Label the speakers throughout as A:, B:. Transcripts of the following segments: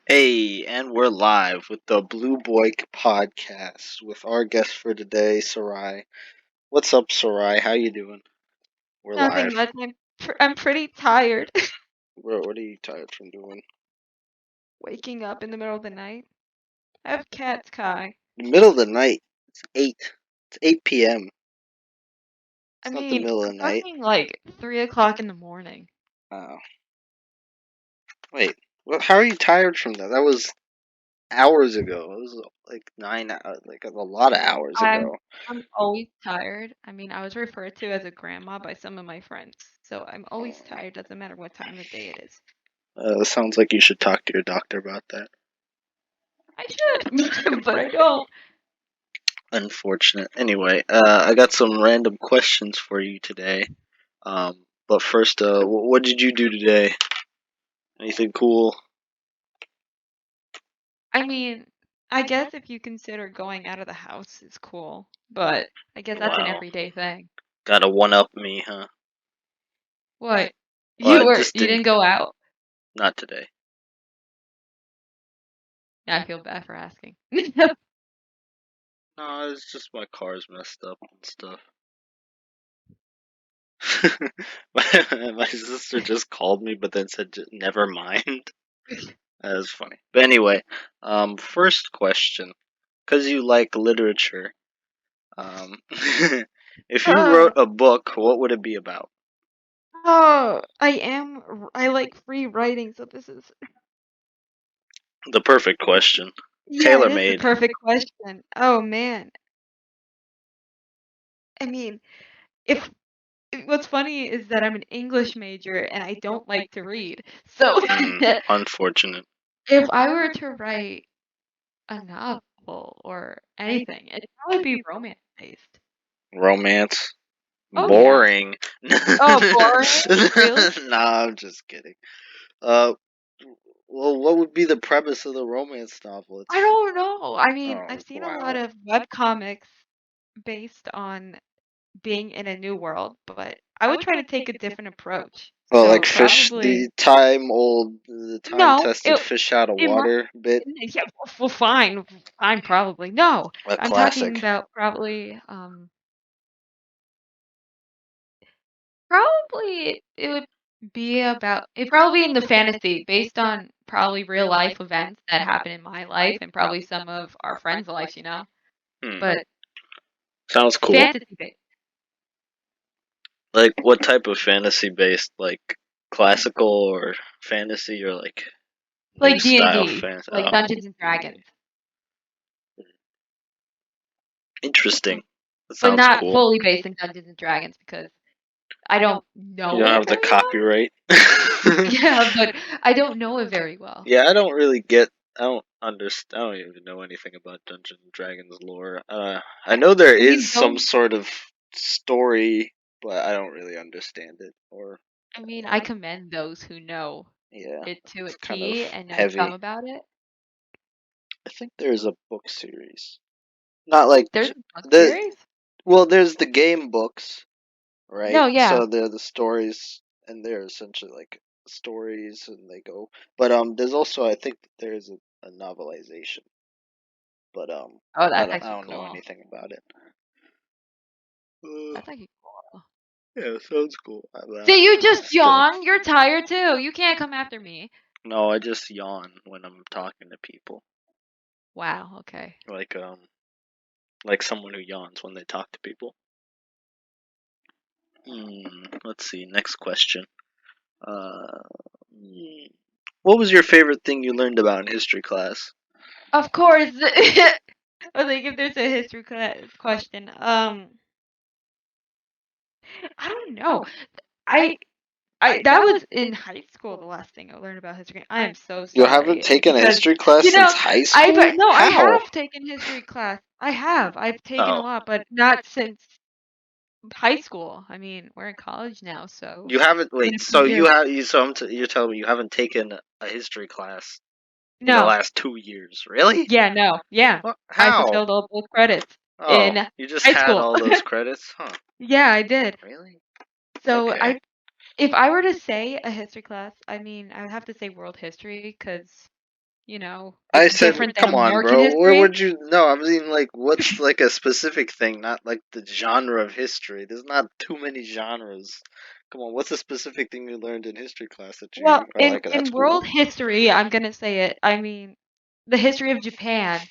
A: Hey, and we're live with the Blue Boy podcast with our guest for today, Sarai. What's up, Sarai? How you doing? We're
B: Nothing
A: live.
B: much. I'm pretty tired.
A: What are you tired from doing?
B: Waking up in the middle of the night. I have cat's Kai.
A: Middle of the night. It's 8. It's 8 p.m.
B: I
A: It's not the
B: mean,
A: middle of
B: I'm
A: the night.
B: talking like 3 o'clock in the morning.
A: Oh, wait. Well, how are you tired from that? That was hours ago. It was like 9 hours, like a lot of hours
B: I'm
A: ago.
B: I'm always tired. I mean, I was referred to as a grandma by some of my friends, so I'm always tired. Doesn't matter what time of the day it is.
A: Sounds like you should talk to your doctor about that.
B: I should, but I don't.
A: Unfortunate. Anyway, I got some random questions for you today. But first, what did you do today? Anything cool?
B: I mean, I guess if you consider going out of the house is cool, but I guess that's an
A: Wow,
B: everyday thing.
A: gotta one up me, huh?
B: What?
A: Well, I just
B: You
A: didn't.
B: didn't go out?
A: Not today.
B: I feel bad for asking.
A: No, it's just my car's messed up and stuff. my sister just called me, but then said, "Never mind." That was funny. But anyway, first question, because you like literature. Um, if you
B: Uh,
A: wrote a book, what would it be about?
B: oh, I like free writing, so this is,
A: The perfect question.
B: yeah,
A: Tailor
B: it is the
A: made.
B: perfect question. Oh man. I mean, if what's funny is that I'm an English major and I don't like to read. So
A: Unfortunate.
B: if I were to write a novel or anything, it'd probably be romance based.
A: Romance.
B: Oh yeah.
A: Boring.
B: Oh, boring? Really?
A: Nah, I'm just kidding. Uh, well, what would be the premise of the romance novel?
B: I don't know. I mean,
A: Oh,
B: I've seen a lot
A: wow.
B: of web comics based on being in a new world, but I would try to take a different approach.
A: Well,
B: So
A: like fish,
B: probably
A: the time
B: no,
A: tested fish out of
B: it might,
A: water bit.
B: yeah, well, fine, probably. No,
A: A
B: I'm talking
A: classic.
B: about probably it would be about it probably in the fantasy based on probably real life events that happen in my life and probably some of our friends' lives,
A: Hmm.
B: but
A: Sounds cool.
B: fantasy based,
A: Like, what type of fantasy based? Like, classical or fantasy or like new
B: like
A: style
B: D&D,
A: fantasy?
B: like
A: Oh,
B: Dungeons and Dragons.
A: interesting. That
B: But
A: sounds
B: not
A: cool.
B: fully based in Dungeons and Dragons because I don't
A: You
B: know
A: don't
B: it
A: have the
B: very well.
A: copyright.
B: Yeah, but I don't know it very well.
A: Yeah, I don't really get. I don't understand. I don't even know anything about Dungeons and Dragons lore. I
B: I,
A: know there
B: I mean,
A: is some
B: don't.
A: sort of story, but I don't really understand it. Or
B: I mean, I commend those who know
A: yeah,
B: it to a
A: it's kind of
B: T and know some
A: heavy.
B: about it.
A: I think there's a book series. Not like
B: There's a book
A: the
B: series?
A: well, there's the game books, right?
B: No, yeah.
A: So they're the stories, and they're essentially like stories, and they go. But there's also I think that there's a novelization, but
B: Oh,
A: I
B: that's
A: don't I
B: actually
A: don't know
B: cool.
A: anything about it. Uh,
B: That's actually cool.
A: yeah, sounds cool.
B: See, you
A: I
B: just
A: still
B: yawn. You're tired too. You can't come after me.
A: no, I just yawn when I'm talking to people,
B: Wow, okay.
A: like like someone who yawns when they talk to people. Let's see. Next question. Uh, hmm, what was your favorite thing you learned about in history class?
B: Of course. I think if there's a history question, I don't know. I I that was in high school, the last thing I learned about history. I am so
A: You haven't
B: sorry.
A: taken a
B: Because
A: history class
B: you
A: since
B: know,
A: high school?
B: no, I
A: How?
B: have taken history class. I have. I've taken a
A: Oh,
B: lot, but not since high school. I mean, we're in college now, so
A: you haven't.
B: even
A: Wait,
B: if you
A: so you
B: do.
A: have. You're telling me you haven't taken a history class in the
B: No.
A: last 2 years? Really?
B: Yeah, no. Yeah.
A: What?
B: I
A: How?
B: fulfilled all those credits
A: Oh,
B: in
A: you just
B: high
A: had
B: school.
A: all those credits? Huh.
B: Yeah, I did.
A: Really?
B: So
A: Okay.
B: if I were to say a history class, I mean, I would have to say world history because
A: I
B: It's
A: said,
B: different than
A: come on,
B: American
A: bro. Where
B: history.
A: would you? No, I mean, like, what's like a specific thing, not like the genre of history. There's not too many genres. Come on, what's a specific thing you learned in history class that
B: Well,
A: you are
B: in
A: like, that's
B: in
A: cool?
B: world history, I'm gonna say it. I mean, the history of Japan.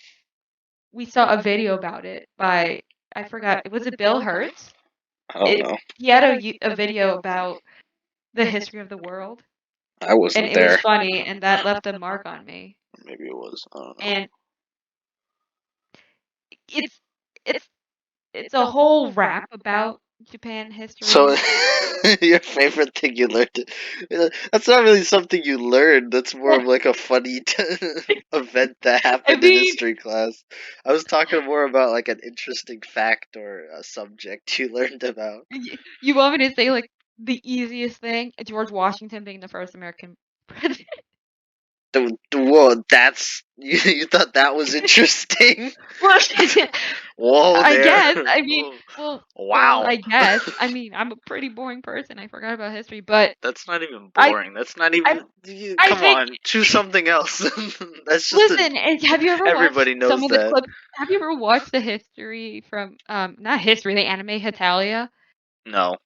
B: We saw a video about it by I forgot. Was it Bill Hurts?
A: I don't know.
B: He had a video about the history of the world,
A: I
B: and
A: wasn't
B: it was
A: there.
B: funny, and that left a mark on me.
A: Maybe it was. I don't know.
B: And it's it's it's a whole rap about Japan
A: So,
B: history.
A: your favorite thing you learned? That's not really something you learned. That's more of like a funny event that
B: I
A: happened in
B: mean,
A: history class. I was talking more about like an interesting fact or a subject you learned about.
B: you want me to say like the easiest thing? George Washington being the first American president.
A: Whoa, that's you thought that was interesting?
B: Well,
A: Whoa,
B: I
A: there.
B: guess. I mean,
A: Oh,
B: well,
A: wow.
B: I guess. I mean, I'm a pretty boring person. I forgot about history, but
A: That's not even
B: I,
A: boring. That's not
B: I,
A: even.
B: I
A: Come
B: think.
A: on, choose something else. That's just a.
B: Listen, have you ever watched
A: Everybody
B: some
A: knows
B: of the
A: that.
B: clips? Have you ever watched the history from not history, the anime Hetalia?
A: No.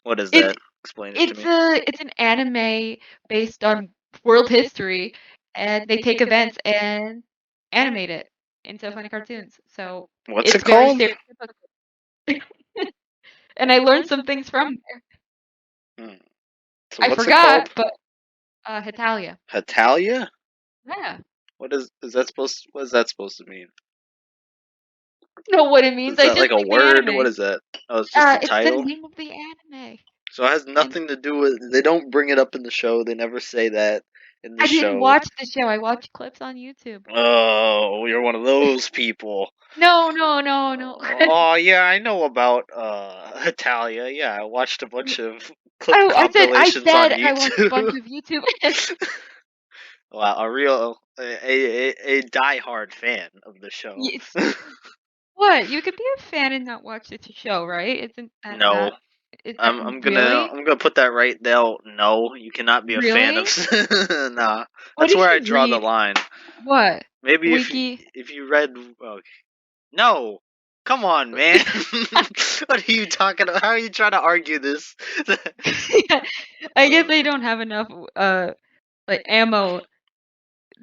A: What is
B: It's
A: that? Explain it to me.
B: it's an anime based on world history, and they take events and animate it into funny cartoons. So
A: What's it
B: it's very
A: called?
B: stereotypical. And I learned some things from there.
A: Hmm. So
B: I
A: what's it
B: forgot,
A: called?
B: but Hetalia.
A: Hatalia?
B: Yeah.
A: What is that supposed? What is that supposed to mean?
B: Know what it means.
A: Is
B: I
A: that
B: just
A: like a
B: like the
A: word? What
B: anime.
A: is that? Oh, it's just the
B: It's the
A: title.
B: name of the anime.
A: So it has
B: And
A: nothing to do with. They don't bring it up in the show. They never say that in the
B: I didn't
A: show.
B: watch the show. I watched clips on YouTube.
A: Oh, you're one of those people.
B: No, no, no, no.
A: Oh yeah, I know about Italia. Yeah, I watched a bunch of clip
B: Oh, I
A: compilations on
B: said I watched a bunch
A: YouTube.
B: of YouTube.
A: Wow, a diehard fan of the show.
B: Yes. What? You could be a fan and not watch the show, right? Isn't that
A: No,
B: that? Is that
A: I'm
B: really?
A: gonna put that right there. No, you cannot be a fan of.
B: Really?
A: Nah,
B: What
A: that's
B: did
A: where I
B: you
A: draw the
B: read?
A: line.
B: What?
A: Maybe
B: Wiki?
A: if you read. Okay. No, come on, man. What are you talking about? How are you trying to argue this?
B: I guess
A: Uh,
B: they don't have enough like ammo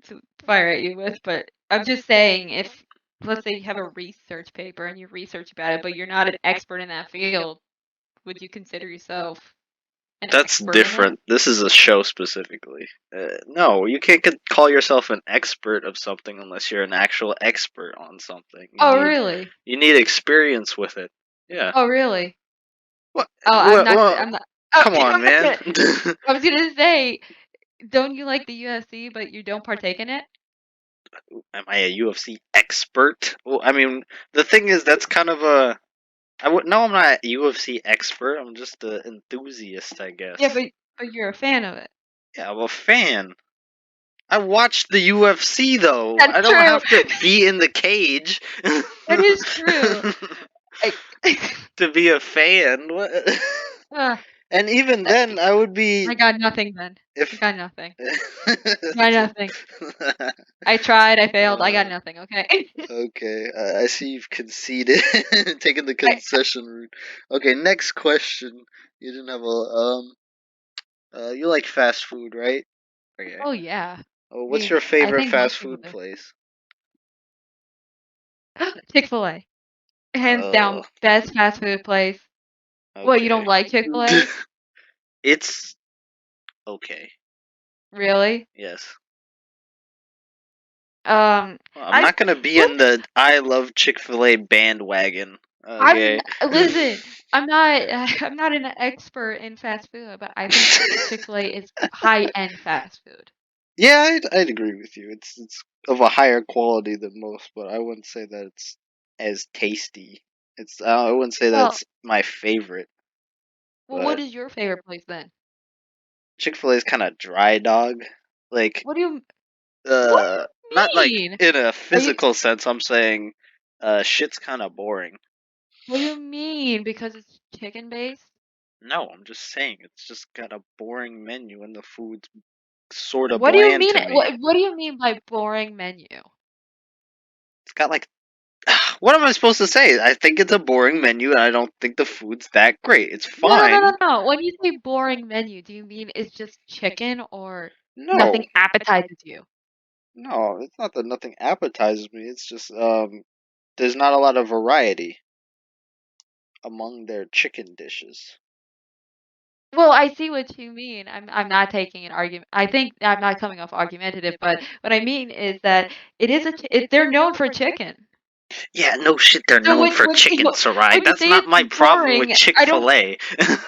B: to fire at you with, but I'm just saying if let's say you have a research paper and you research about it, but you're not an expert in that field, would you consider yourself an
A: That's
B: expert in it?
A: different. This is a show specifically. No, you can't call yourself an expert of something unless you're an actual expert on something.
B: Oh, really?
A: You need experience with it. Yeah.
B: Oh, really?
A: What?
B: Oh, I'm not. Oh,
A: Come on,
B: I'm not
A: man.
B: gonna. I was gonna say, don't you like the UFC, but you don't partake in it?
A: Am I a UFC expert? Well, I mean, the thing is, that's kind of a. I would no, I'm not a UFC expert. I'm just an enthusiast, I
B: Yeah,
A: guess.
B: but you're a fan of it.
A: Yeah, I'm a fan. I watched the UFC though.
B: That's
A: I don't
B: true.
A: have to be in the cage
B: That is true. I,
A: to be a fan. What?
B: uh,
A: And even then, I would be
B: I got nothing then. I
A: if.
B: got nothing. Got nothing. I tried. I failed. I got
A: Uh,
B: nothing. Okay.
A: okay, I see you've conceded, taking the
B: I,
A: concession route. Okay, next question. You didn't have a you like fast food, right? Okay.
B: oh yeah.
A: Oh,
B: I
A: what's
B: mean,
A: your
B: I
A: favorite
B: think most
A: fast
B: people
A: food
B: do.
A: place?
B: Chick-fil-A, hands
A: Oh,
B: down, best fast food place. What, you don't
A: okay.
B: like Chick-fil-A?
A: It's okay.
B: Really?
A: Yes.
B: Um,
A: Well, I'm
B: I
A: not gonna be
B: what?
A: in the I love Chick-fil-A bandwagon.
B: I'm
A: Okay.
B: listen. I'm not. I'm not an expert in fast food, but I think Chick-fil-A is high-end fast food.
A: Yeah, I'd agree with you. It's of a higher quality than most, but I wouldn't say that it's as tasty. I wouldn't say
B: Well,
A: that's my favorite,
B: what
A: but
B: is your favorite place then?
A: Chick-fil-A is kind of dry dog. Like
B: What do you What
A: uh
B: do
A: not
B: you
A: like
B: mean?
A: in a
B: Are you
A: physical sense. I'm saying shit's kind of boring.
B: What do you mean? Because it's chicken based?
A: No, I'm just saying it's just got a boring menu and the food's sort of
B: What do you
A: bland
B: mean?
A: to me.
B: What do you mean by boring menu?
A: It's got like, what am I supposed to say? I think it's a boring menu, and I don't think the food's that great. It's
B: No, no, no,
A: fine.
B: no, no. When you say boring menu, do you mean it's just chicken or
A: No,
B: nothing appetizes you?
A: no, it's not that nothing appetizes me. It's just there's not a lot of variety among their chicken dishes.
B: Well, I see what you mean. I'm not taking an argument. I think I'm not coming off argumentative, but what I mean is that it is they're known for chicken.
A: Yeah, no shit, they're
B: So
A: known for chicken, Sarai.
B: when you
A: That's
B: say
A: not
B: it's
A: my problem with
B: boring, I don't.
A: Chick-fil-A.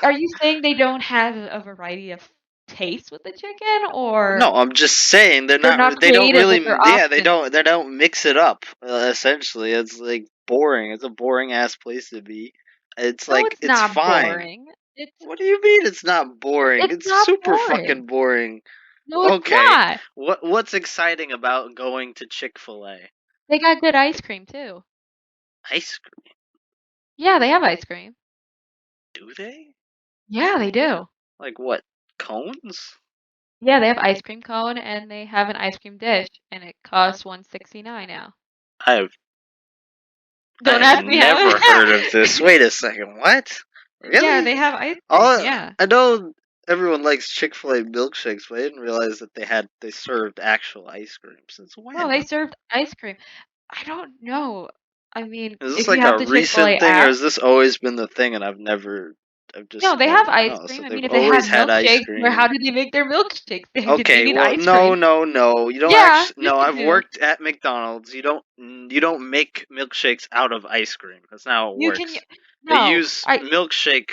B: Are you saying they don't have a variety of taste with the chicken, or
A: No, I'm just saying they're
B: they're not
A: not. They don't
B: creative
A: really.
B: with their
A: Yeah, they
B: options?
A: don't. They don't mix it up. Essentially, it's like boring. It's a boring ass place to be. It's
B: No,
A: like
B: it's
A: it's
B: not
A: fine.
B: boring.
A: What do you mean it's not boring?
B: It's
A: It's
B: not
A: super
B: boring.
A: fucking boring.
B: No, it's
A: Okay,
B: not.
A: what's exciting about going to Chick-fil-A?
B: They got good ice cream too.
A: Ice cream?
B: Yeah, they have ice cream.
A: Do they?
B: Yeah, they do.
A: Like what? Cones?
B: Yeah, they have ice cream cone and they have an ice cream dish, and it costs 169 now.
A: I've
B: Don't
A: I've
B: ask me how.
A: never heard of this. Wait a second. What?
B: Yeah,
A: Really?
B: they have ice cream.
A: All
B: Yeah.
A: I know everyone likes Chick-fil-A milkshakes, but I didn't realize that they served actual ice cream. Since
B: Well,
A: when?
B: they served ice cream. I don't know. I mean,
A: Is this
B: if you
A: like
B: have
A: a
B: the Chick-fil-A
A: recent thing, or
B: app,
A: has this always been the thing and I've
B: no,
A: just
B: they have
A: never
B: ice
A: know. So
B: cream. I
A: they've
B: mean, if they have
A: always had ice
B: milkshakes, where how
A: cream.
B: did they make their milkshakes? Did they
A: Okay,
B: need
A: well,
B: ice
A: no,
B: cream?
A: no, no. You don't
B: Yeah,
A: actually.
B: yes
A: No,
B: you
A: I've
B: do.
A: worked at McDonald's. You don't make milkshakes out of ice cream. That's not how it
B: You can
A: works. They
B: no,
A: use
B: I
A: milkshake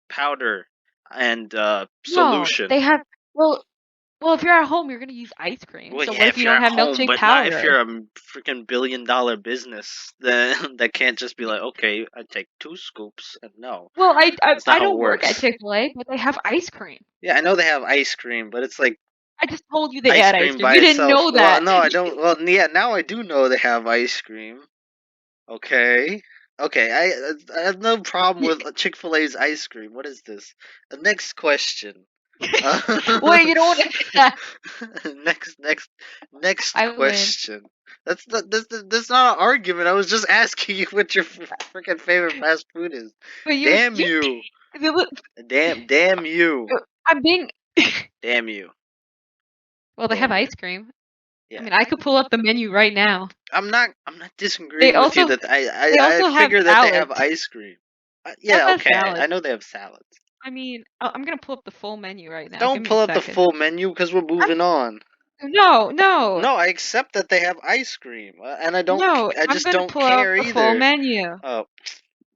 A: powder and
B: no,
A: solution.
B: they have well, if you're at home, you're gonna use ice cream.
A: Well,
B: So what
A: yeah,
B: if
A: if
B: you
A: you're
B: don't
A: at
B: have
A: home,
B: milkshake
A: but not if
B: powder?
A: you're a freaking billion-dollar business. Then that can't just be like, okay, I take 2 scoops. And no,
B: Well,
A: that's not
B: I
A: how it
B: don't work at
A: works.
B: Chick-fil-A, but they have ice cream.
A: Yeah, I know they have ice cream, but it's like
B: I just told you they
A: ice
B: had ice
A: cream
B: cream.
A: by
B: You didn't
A: itself.
B: know
A: Well,
B: that.
A: no, I don't. Well, yeah, now I do know they have ice cream. Okay. Okay, I have no problem with Chick-fil-A's ice cream. What is this? The next question.
B: Wait, you don't want to.
A: next, next, next
B: I win.
A: question. That's not an argument. I was just asking you what your freaking favorite fast food is.
B: But
A: Damn you! Damn you!
B: I'm being.
A: Damn you!
B: Well, they have
A: Damn you!
B: ice cream. I
A: Yeah.
B: mean, I could pull up the menu right now.
A: I'm not
B: They
A: disagreeing with you
B: also
A: that
B: they
A: I
B: also have
A: figure that they have
B: salads.
A: ice cream.
B: They also
A: Yeah,
B: have
A: okay. I
B: salads.
A: know they have salads.
B: I mean, I'm gonna pull up the full menu right now. Give
A: Don't
B: me a
A: pull up the
B: second.
A: full menu because we're
B: I'm
A: moving on.
B: no, no,
A: No, I accept that they have ice cream, and
B: no.
A: I
B: I'm
A: just
B: gonna
A: don't
B: pull up
A: care
B: the full
A: either.
B: menu.
A: Oh,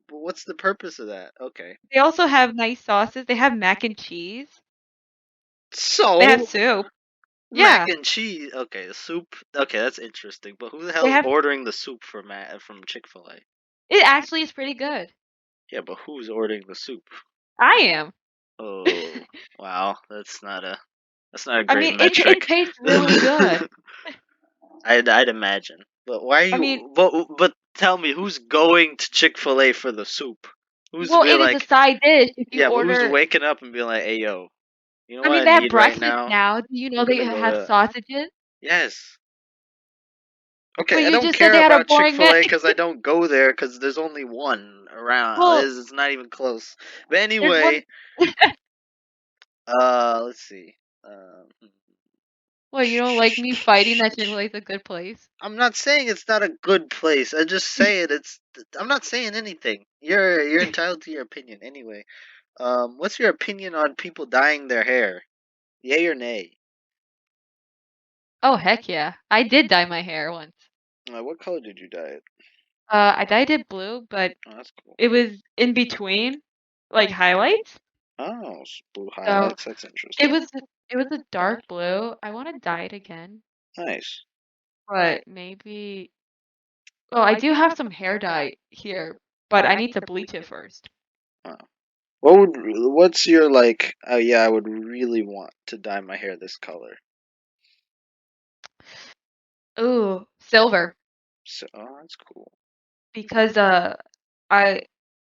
A: but what's the purpose of that? Okay.
B: They also have nice sauces. They have mac and cheese. They have
A: So,
B: soup.
A: mac
B: Yeah,
A: and cheese. Okay, soup. Okay, that's interesting. But who the
B: they
A: hell's
B: have.
A: ordering the soup from Chick-fil-A?
B: It actually is pretty good.
A: Yeah, but who's ordering the soup?
B: I am.
A: Oh, wow. That's not a
B: I
A: great
B: mean, it
A: metric.
B: tastes really good.
A: I'd imagine. But why are
B: I mean,
A: you? But tell me, who's going to Chick-fil-A for the soup? Who's
B: well,
A: be
B: it is a
A: like,
B: side dish if you
A: yeah, but who's
B: order.
A: waking up and being like, hey yo, you know
B: I
A: what
B: mean,
A: I
B: they have
A: need right
B: breakfast
A: now?
B: now. Do you know
A: I'm
B: they
A: gonna go
B: have
A: to
B: sausages?
A: yes.
B: But
A: Okay, I
B: you
A: don't
B: just said
A: care
B: they had a
A: about
B: boring
A: Chick-fil-A
B: menu.
A: because I don't go there because there's only one around.
B: Well,
A: It's not even close. But
B: there's one.
A: anyway, let's see. Um,
B: Well, you don't like me fighting that Chick-fil-A is a good place?
A: I'm not saying it's not a good place. I just say it. I'm not saying anything. You're entitled to your opinion anyway. What's your opinion on people dyeing their hair? Yay or nay?
B: Oh, heck yeah. I did dye my hair once.
A: What color did you dye it?
B: I dyed it blue, but
A: Oh, that's cool.
B: it was in between, like highlights.
A: Oh, blue
B: So
A: highlights. That's
B: it
A: interesting.
B: was it was a dark blue. I want to dye it again,
A: Nice.
B: but maybe. Oh, I do have some hair dye here, but I need to bleach it first.
A: Oh. What's your like? Oh yeah, I would really want to dye my hair this color.
B: Ooh, silver.
A: So, oh, that's cool.
B: Because I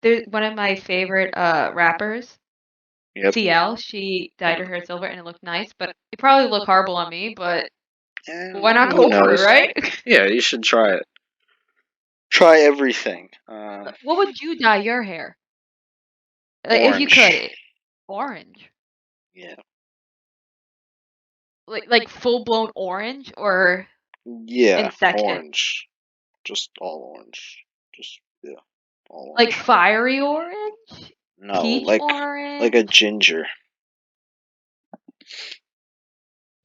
B: there's one of my favorite rappers.
A: Yep.
B: CL, she dyed her hair silver and it looked nice, but it probably looked horrible on me, but why not
A: Who
B: go for it,
A: knows?
B: right?
A: Yeah, you should try it. Try everything.
B: What would you dye your hair? Like, if you
A: Orange.
B: could, orange.
A: Yeah.
B: Like full blown orange or in
A: Yeah,
B: section?
A: orange. Just all orange. Just yeah, all
B: Like
A: orange.
B: fiery orange?
A: No,
B: Peach
A: like a
B: orange?
A: ginger.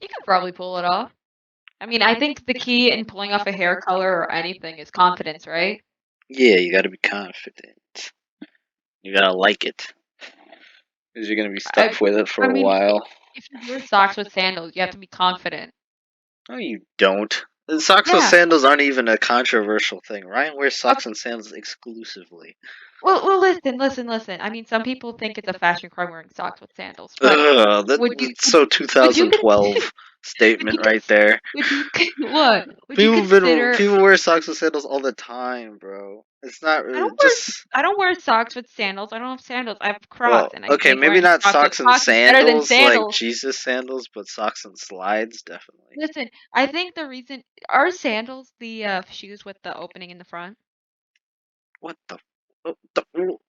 B: You could probably pull it off. I mean, I think the key in pulling off a hair color or anything is confidence, right?
A: Yeah, you gotta be confident. You gotta like it. Because you're gonna be
B: I
A: stuck with it for
B: I
A: a
B: mean,
A: while.
B: if you wear socks with sandals, you have to be confident.
A: No, you don't. The socks with
B: Yeah.
A: sandals aren't even a controversial thing. Ryan wears
B: Okay.
A: socks and sandals exclusively.
B: Well, listen. I mean, some people think it's a fashion crime wearing socks with sandals, but
A: Ugh,
B: would you
A: that's so
B: would you
A: 2012
B: would you
A: statement right there.
B: would you what? Would you consider
A: People wear socks with sandals all the time, bro. It's not just
B: I don't wear socks with sandals. I don't have sandals. I have
A: well,
B: Crocs, and I
A: okay,
B: think
A: maybe
B: wearing
A: not
B: socks with
A: socks and
B: Crocs is better than
A: sandals like
B: sandals.
A: Jesus sandals, but socks and slides definitely.
B: Listen, I think the reason are sandals the shoes with the opening in the front.
A: What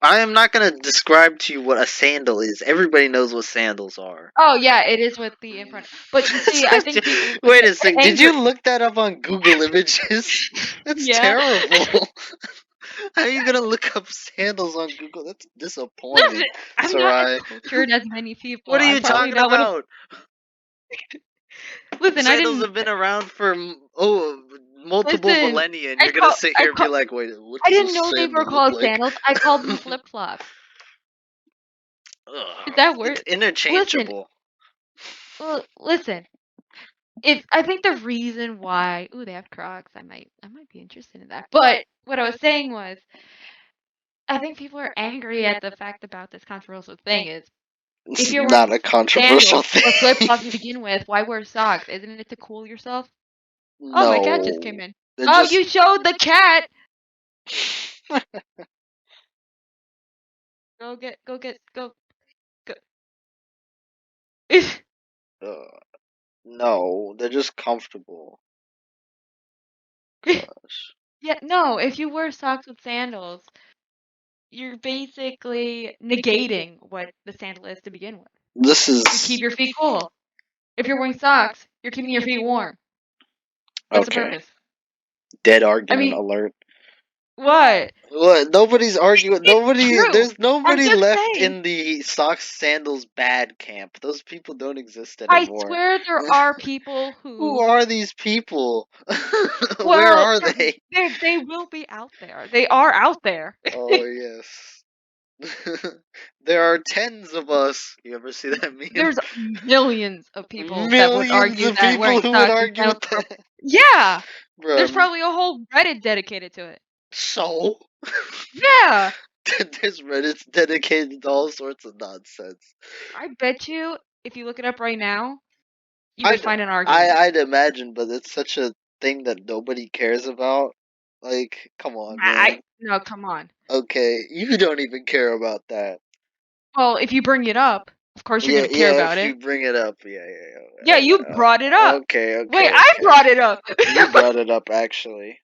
A: I am not gonna describe to you what a sandal is. Everybody knows what sandals are.
B: Oh yeah, it is with the in front. But you see, I think people would
A: Wait
B: get
A: a second. Did
B: angry.
A: you look that up on Google Images? That's
B: Yeah.
A: terrible. How are you gonna look up sandals on Google? That's
B: Listen,
A: disappointing,
B: I'm not as
A: Sarai.
B: cultured as many people.
A: What are
B: I'm
A: you
B: probably
A: talking
B: not one of.
A: about?
B: Listen, I
A: Sandals
B: didn't.
A: have been around for multiple
B: Listen,
A: millennia, and you're gonna sit
B: I
A: here and be
B: call.
A: like, "Wait, what
B: I
A: does a
B: didn't know they were
A: sandal look
B: called
A: like?"
B: sandals. I called them flip flops. Is
A: Ugh,
B: that
A: it's
B: word? Listen,
A: interchangeable.
B: listen. If I think the reason why, ooh, they have Crocs, I might be interested in that. But what I was saying was, I think people are angry at the fact about this controversial thing is if
A: It's
B: you're wearing
A: not a controversial
B: sandals or flip
A: thing.
B: flops to begin with, why wear socks? Isn't it to cool yourself? Oh, my cat just came
A: No,
B: in.
A: they're
B: Oh,
A: just.
B: you showed the cat. Go.
A: uh, no, they're just comfortable. Gosh,
B: Yeah, no, if you wear socks with sandals, you're basically negating what the sandal is to begin with.
A: this
B: You keep
A: is
B: your feet cool. If you're wearing socks, you're keeping your feet warm. What's the
A: okay.
B: purpose?
A: Dead
B: I
A: argument
B: mean,
A: alert.
B: what?
A: What? Nobody's arguing.
B: It's
A: Nobody.
B: true.
A: There's
B: I'm
A: nobody
B: just
A: left
B: saying.
A: in the socks sandals bad camp. Those people don't exist
B: I
A: anymore.
B: swear there are people
A: Who
B: who,
A: are these people? Where
B: well,
A: are they?
B: they will be out there. They are out there.
A: Oh yes. There are tens of us. You ever see that meme?
B: There's millions of people that would
A: Millions
B: argue
A: of
B: that
A: people
B: wearing
A: who would
B: socks and
A: argue
B: sandals
A: with
B: are.
A: that.
B: Yeah, there's
A: Bro,
B: probably a whole Reddit dedicated to it.
A: so
B: Yeah,
A: there's Reddit's dedicated to all sorts of nonsense.
B: I bet you if you look it up right now, you would
A: I'd
B: find an argument.
A: I'd imagine, but it's such a thing that nobody cares about. Like, come on,
B: I
A: man.
B: no, come on.
A: Okay, you don't even care about that.
B: Well, if you bring it up, of course you're
A: Yeah,
B: gonna care
A: yeah.
B: about
A: If
B: it.
A: you bring it up, yeah,
B: Yeah,
A: yeah,
B: you brought it up.
A: okay,
B: Wait,
A: okay,
B: I
A: okay.
B: brought it up.
A: You brought it up actually.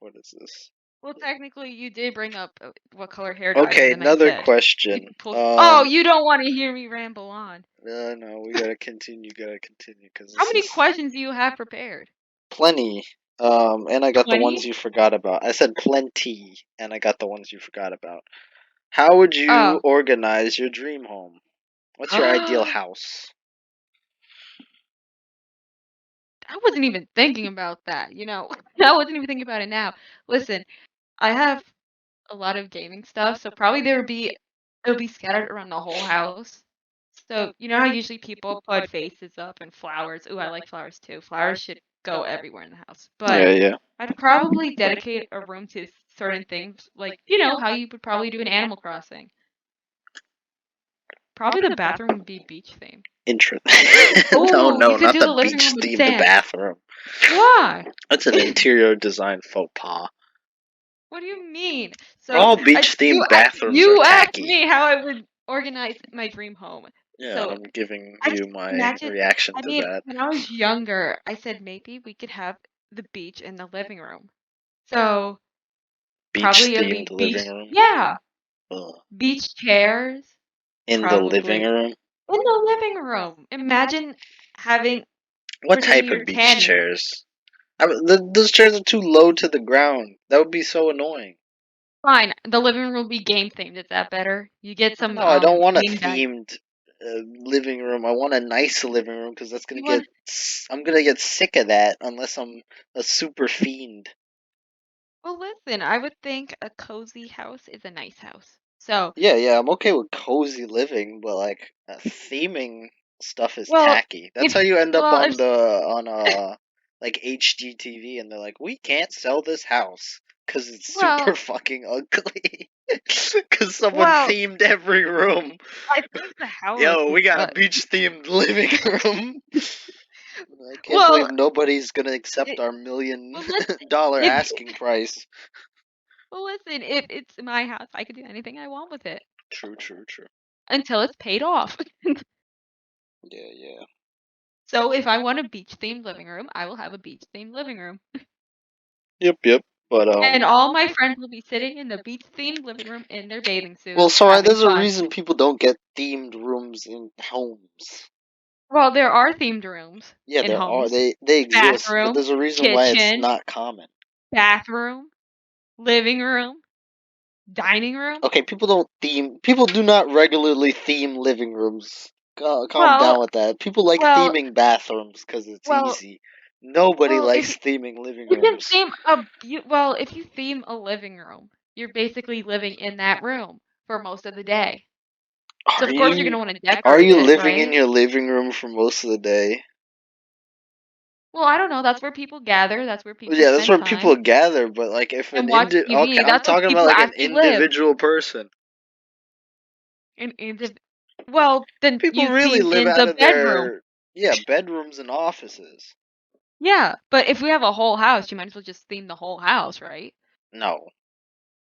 A: What is this?
B: Well, technically, you did bring up what color hair dyes, and
A: Okay,
B: then I
A: another
B: said you
A: question.
B: could pull. Oh, you don't want to hear me ramble on.
A: No, we gotta continue, because
B: How
A: this
B: many
A: is
B: questions do you have prepared?
A: plenty. And I got the ones
B: 20?
A: you forgot about. I said plenty, and I got the ones you forgot about. How would you
B: Oh.
A: organize your dream home? What's your ideal
B: I
A: house?
B: wasn't even thinking about that, you know. I wasn't even thinking about it now. Listen, I have a lot of gaming stuff, so probably it'll be scattered around the whole house. So, you know how usually people put vases up and flowers. Ooh, I like flowers too. Flowers should go everywhere in the house.
A: Yeah,
B: But
A: yeah.
B: I'd probably dedicate a room to certain things, like, you know, how you would probably do an Animal Crossing. Probably the bathroom would be beach theme.
A: Interesting. No,
B: Oh,
A: no,
B: you could
A: not
B: do
A: the
B: the living room
A: beach
B: with
A: themed
B: sand.
A: bathroom.
B: Why?
A: That's an interior design faux pas.
B: What do you mean? So
A: All beach themed bathrooms are
B: you asked
A: tacky.
B: me how I would organize my dream home.
A: Yeah, and
B: So
A: I'm giving
B: I just
A: you my
B: imagine.
A: reaction
B: I
A: to
B: mean,
A: that.
B: when I was younger, I said maybe we could have the beach in the living room. So
A: Beach
B: probably it would
A: themed
B: be
A: living
B: beach.
A: room.
B: Yeah,
A: Ugh.
B: beach chairs.
A: In the living
B: Probably
A: room.
B: in the living room. Imagine having
A: What
B: pretending
A: type
B: you're
A: of beach
B: tanning.
A: chairs? Those chairs are too low to the ground. That would be so annoying.
B: Fine, the living room will be game themed. Is that better? You get some
A: No, I don't want a
B: beanbag.
A: themed living room. I want a nice living room because that's gonna
B: You
A: get.
B: want
A: I'm gonna get sick of that unless I'm a super fiend.
B: well, listen, I would think a cozy house is a nice house. So,
A: Yeah, yeah, I'm okay with cozy living, but like theming stuff is
B: well,
A: tacky. That's how you end up
B: well,
A: on
B: if
A: the on like HGTV, and they're like, we can't sell this house because it's super
B: well,
A: fucking ugly. Because someone
B: well,
A: themed every room.
B: I think the house
A: Yo,
B: is
A: we got a beach themed living room. I can't believe
B: well,
A: nobody's gonna accept
B: it,
A: our million
B: well, listen,
A: dollar
B: if
A: asking price.
B: well, listen, if it's my house, I could do anything I want with it
A: True, true, true.
B: until it's paid off.
A: Yeah, yeah.
B: So if I want a beach themed living room, I will have a beach themed living room.
A: Yep, yep. But
B: And all my friends will be sitting in the beach themed living room in their bathing
A: well,
B: suits,
A: sorry,
B: having
A: there's a
B: fun.
A: reason people don't get themed rooms in homes.
B: Well, there are themed rooms
A: Yeah,
B: in
A: there are.
B: homes.
A: They exist, but
B: Bathroom,
A: there's a reason why it's
B: kitchen,
A: not common.
B: bathroom, living room, dining room.
A: Okay, people don't theme. People do not regularly theme living rooms. Calm
B: Well,
A: down with that. People like
B: well,
A: theming bathrooms because it's
B: well,
A: easy. Nobody
B: well, if
A: likes theming living
B: you can
A: rooms.
B: theme a well, if you theme a living room, you're basically living in that room for most of the day. So
A: Are
B: of course you're gonna
A: you
B: want to
A: are
B: decorate
A: you
B: it,
A: living in
B: right?
A: your living room for most of the day?
B: Well, I don't know. That's where people gather. That's where
A: Well,
B: people
A: yeah, that's
B: spend
A: where people
B: time
A: gather. But like, if
B: and
A: an
B: watch
A: okay,
B: TV.
A: I'm
B: That's where
A: talking about
B: people
A: like an
B: actually live.
A: individual person.
B: Well, then
A: People
B: you
A: really
B: theme
A: live
B: in
A: out
B: the
A: of
B: bedroom.
A: their bedrooms and offices.
B: Yeah, but if we have a whole house, you might as well just theme the whole house, right?
A: No,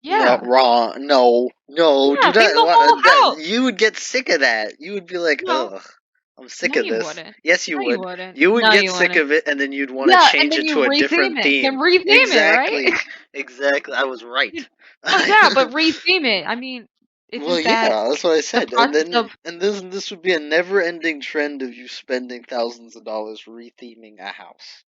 A: no,
B: Yeah.
A: wrong. No, no,
B: Yeah,
A: do
B: theme
A: not.
B: the whole house.
A: You would get sick of that. You would be like,
B: No,
A: ugh, I'm sick
B: no,
A: of
B: you
A: this.
B: wouldn't.
A: Yes, you
B: No, you
A: would.
B: wouldn't.
A: You would
B: No,
A: get
B: you
A: sick
B: wouldn't.
A: of it, and then you'd want to
B: Yeah, and
A: change
B: then
A: it
B: you
A: to a
B: retheme
A: different
B: it. Then
A: theme.
B: retheme it, right?
A: Exactly, exactly. I was right.
B: You- well, yeah, but retheme it. I mean,
A: Well,
B: isn't that
A: yeah, that's what I
B: the
A: said. And
B: process
A: then
B: of
A: and this would be a never-ending trend of you spending thousands of dollars retheming a house.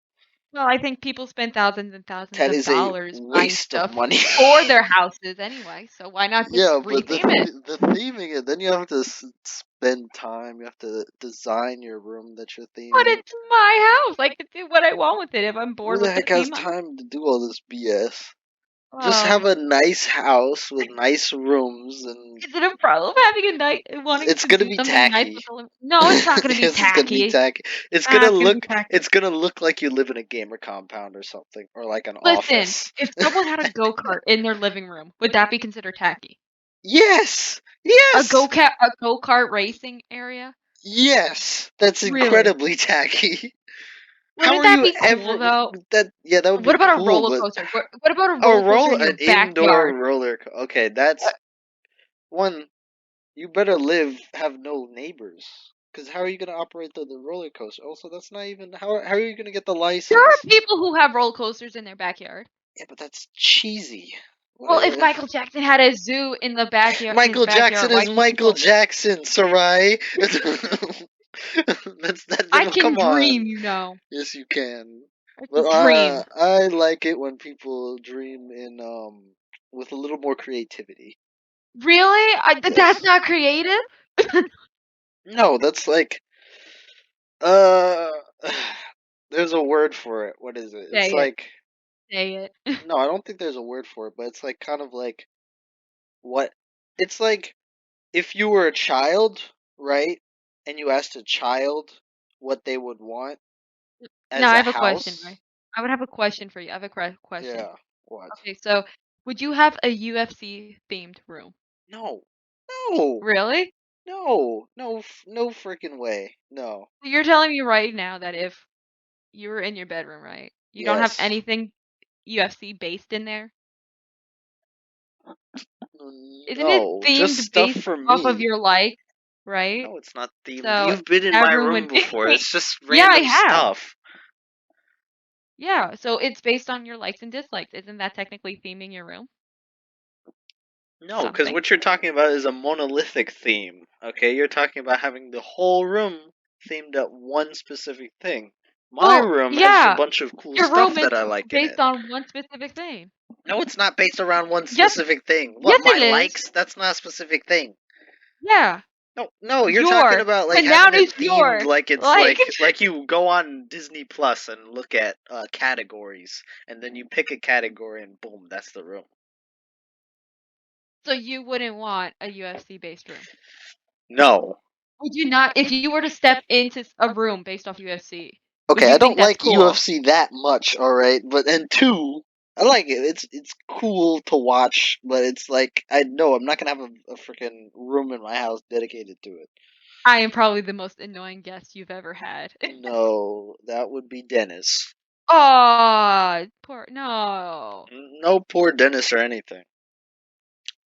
B: well, I think people spend thousands and thousands
A: That
B: of
A: is a
B: dollars buying
A: waste of
B: stuff
A: money.
B: for their houses anyway, so why not just
A: Yeah, but
B: retheme it?
A: the theming it, then you have to spend time. You have to design your room that you're
B: But
A: theming.
B: it's my house. I can do what I want with it. If I'm
A: Who
B: bored
A: the
B: with the
A: heck has
B: theme,
A: time to do all this BS? Just
B: oh,
A: have a nice house with nice rooms, and
B: is it a problem having a night wanting
A: it's
B: to
A: gonna
B: do
A: be
B: something nice
A: tacky.
B: with the No, it's not gonna be
A: Yes, it's gonna be
B: tacky.
A: tacky.
B: Ah, it's gonna be tacky.
A: It's gonna look like you live in a gamer compound or something, or like an
B: Listen,
A: office.
B: if someone had a go-kart in their living room, would that be considered tacky?
A: Yes, yes,
B: A go-kart racing area?
A: yes. That's
B: Really?
A: incredibly tacky. How
B: Wouldn't
A: are
B: that
A: you
B: be cool
A: ever
B: though?
A: that? Yeah, that would be
B: What about a
A: cool,
B: roller
A: but
B: coaster? What about a roller coaster in
A: an
B: your
A: indoor
B: backyard?
A: roller. Okay,
B: Uh,
A: that's one. You better have no neighbors. Because how are you going to operate the roller coaster? Also, that's not even. How are you going to get the
B: there are
A: license?
B: people who have roller coasters in their backyard.
A: Yeah, but that's cheesy. What
B: Well, if
A: a,
B: Michael Jackson had a zoo in the backyard in his
A: Michael Jackson
B: backyard, why
A: is
B: can't
A: Michael
B: people?
A: Jackson, Sarai.
B: I
A: Come
B: can dream,
A: on.
B: you know.
A: Yes, you can.
B: I
A: But
B: can dream.
A: I like it when people dream in with a little more creativity.
B: Really? That's
A: Yes.
B: not creative.
A: No, that's like uh there's a word for it. What is it? It's
B: Say it.
A: like
B: Say it.
A: no, I don't think there's a word for it, but it's like kind of like what it's like if you were a child, right? And you asked a child what they would want
B: Now
A: as
B: I
A: a
B: have a question,
A: house.
B: right? I would have a question for you. I have a question.
A: Yeah. What?
B: Okay, so would you have a UFC themed room?
A: No. No.
B: Really?
A: No. No. No freaking way. No.
B: So you're telling me right now that if you were in your bedroom, right? You don't have
A: Yes.
B: anything UFC based in there? Isn't it
A: No, just
B: themed
A: stuff
B: based
A: for
B: off of
A: me.
B: your likes, right?
A: No, it's not themed.
B: So
A: You've been in
B: that
A: my
B: room
A: room
B: would
A: before. It's just
B: Yeah, I
A: random
B: have.
A: stuff.
B: Yeah, so it's based on your likes and dislikes. Isn't that technically theming your room?
A: No, because
B: Something.
A: what you're talking about is a monolithic theme. Okay, you're talking about having the whole room themed at one specific thing. My
B: Well,
A: room has a
B: yeah,
A: bunch of cool
B: your room
A: stuff
B: is
A: that I like in
B: based
A: it.
B: on one specific thing.
A: No, it's not based around one
B: Yes,
A: specific thing. What,
B: yes,
A: my
B: it is.
A: likes? That's not a specific thing.
B: Yeah,
A: No, no, you're talking
B: your
A: about like
B: the
A: having
B: noun
A: it
B: is
A: themed
B: your
A: like it's
B: like.
A: like you go on Disney Plus and look at categories, and then you pick a category and boom, that's the room.
B: So you wouldn't want a UFC based room.
A: No.
B: Would you not? If you were to step into a room based off UFC, would
A: Okay,
B: you
A: I
B: think
A: don't
B: that's
A: like
B: cool?
A: UFC that much, all right, but and two, I like it. It's cool to watch, but it's like I know I'm not gonna have a freaking room in my house dedicated to it.
B: I am probably the most annoying guest you've ever had.
A: No, that would be Dennis.
B: Oh, poor no,
A: No poor Dennis or anything.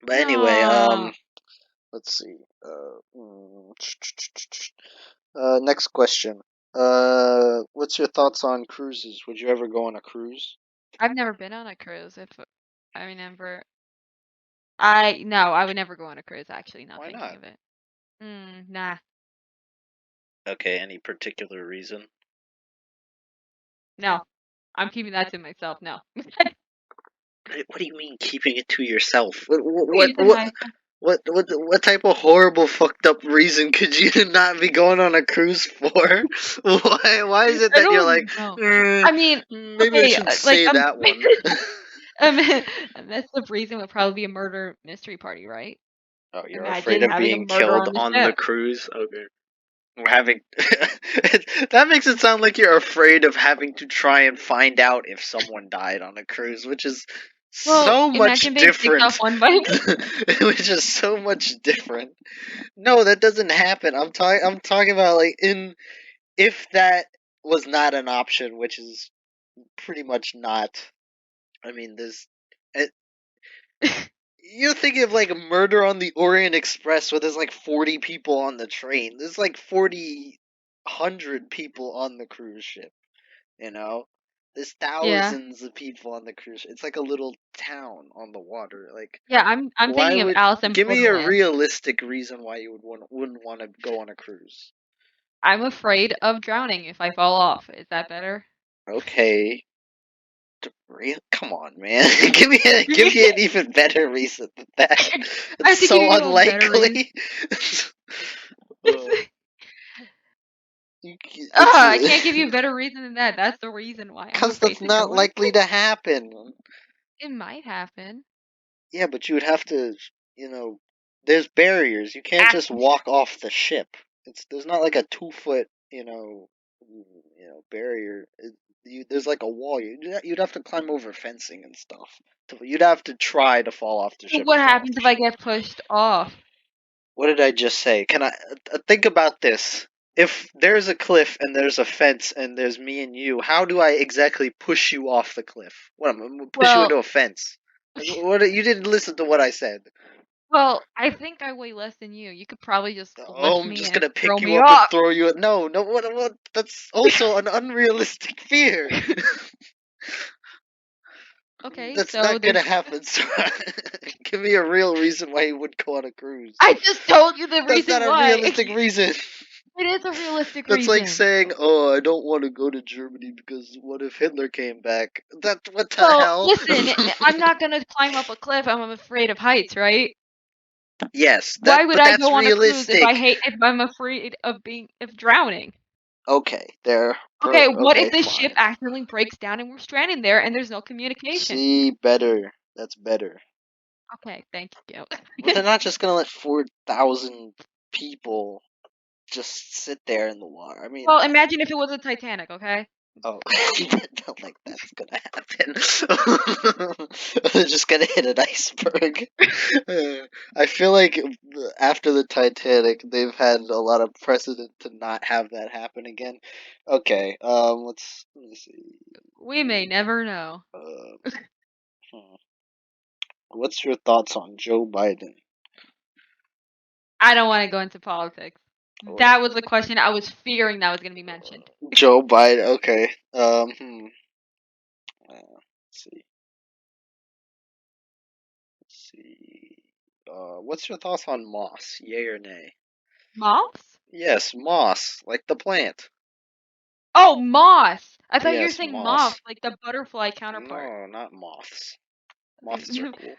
A: But anyway,
B: no.
A: let's see. Next question. What's your thoughts on cruises? Would you ever go on a cruise?
B: I've never been on a cruise. If I remember, I no, I would never go on a cruise. Actually, now
A: Why
B: thinking
A: not?
B: of it. Nah,
A: Okay, any particular reason?
B: no. I'm keeping that to myself. No.
A: What do you mean keeping it to yourself? What what
B: Keep it to
A: what
B: myself.
A: what type of horrible fucked up reason could you not be going on a cruise for? Why is it
B: I
A: that you're like,
B: don't know.
A: "Mm,
B: I mean,
A: maybe I
B: okay,
A: should
B: like
A: say that one?
B: a mi- a mess of reason would probably be a murder mystery party, right?
A: Oh, you're afraid
B: Imagine
A: of
B: having a
A: being
B: murder
A: killed
B: on the
A: on the
B: ship.
A: cruise? Okay. Or having that makes it sound like you're afraid of having to try and find out if someone died on a cruise, which is
B: Well,
A: so much
B: imagine being picked up
A: different.
B: one by.
A: Which is so much different. No, that doesn't happen. I'm talking about like in if that was not an option, which is pretty much not. I mean, there's it, you're thinking of like a Murder on the Orient Express where there's like 40 people on the train. There's like 40 100 people on the cruise ship, you know? There's
B: Yeah,
A: thousands of people on the cruise ship. It's like a little town on the water. Like
B: yeah. I'm
A: why
B: thinking of
A: would
B: Alice in
A: give me a
B: Borderland.
A: realistic reason why you wouldn't want to go on a cruise?
B: I'm afraid of drowning if I fall off. Is that better?
A: Okay. Real? Come on, man. Give me an even better reason than that.
B: I
A: It's
B: have to give
A: so
B: you a better reason.
A: unlikely. uh, it's
B: I can't give you a better reason than that. That's the reason why I'm
A: because
B: afraid
A: that's
B: to
A: not
B: go on a
A: likely
B: cruise.
A: to happen.
B: It might happen.
A: Yeah, but you would have to, you know, there's barriers. You can't
B: Ah,
A: just walk off the ship. There's not like a 2 foot, barrier. There's like a wall. You'd have to climb over fencing and stuff. You'd have to try to fall off the
B: so
A: ship
B: what
A: and fall off
B: happens
A: the
B: if I
A: ship.
B: get pushed off?
A: What did I just say? Can I think about this? If there's a cliff and there's a fence and there's me and you, how do I exactly push you off the cliff? What I'm gonna push you
B: Well,
A: into a fence? What you didn't listen to what I said.
B: I think I weigh less than you. You could probably just
A: Oh,
B: lift
A: I'm
B: me
A: just
B: and
A: gonna
B: throw
A: pick you
B: me
A: up and
B: off.
A: throw you. No, no, what? That's also an unrealistic fear.
B: Okay,
A: That's
B: so
A: not gonna
B: there's.
A: happen. So give me a real reason why you would go on a cruise.
B: I just told you the
A: That's not
B: reason
A: a
B: why.
A: realistic reason.
B: It is a realistic
A: That's like
B: reason.
A: saying, "Oh, I don't want to go to Germany because what if Hitler came back?" That what the
B: Well,
A: hell?
B: listen, I'm not gonna climb up a cliff. I'm afraid of heights, right?
A: Yes,
B: Why would
A: but
B: I
A: that's
B: go on a cruise if
A: realistic.
B: if I'm afraid of drowning?
A: Okay, there.
B: Okay, what if
A: Okay,
B: the ship
A: fine.
B: accidentally breaks down and we're stranded there and there's no communication?
A: See, better. That's better.
B: Okay, thank you.
A: But they're not just gonna let 4,000 people just sit there in the water. I mean,
B: Well, imagine if it was a Titanic, okay?
A: oh, not like that's gonna happen. They're just gonna hit an iceberg. I feel like after the Titanic, they've had a lot of precedent to not have that happen again. Okay, let me see.
B: We may never know.
A: Uh, hmm. What's your thoughts on Joe Biden?
B: I don't want to go into politics. That was the question I was fearing that was going to be mentioned.
A: Joe Biden. Okay. Let's see. Let's see. What's your thoughts on moss? Yay or nay?
B: Moths?
A: Yes, moss, like the plant.
B: Oh, moss. I thought you were
A: Yes,
B: saying moth,
A: moss.
B: like the butterfly counterpart.
A: No, not moths. Moths are cool.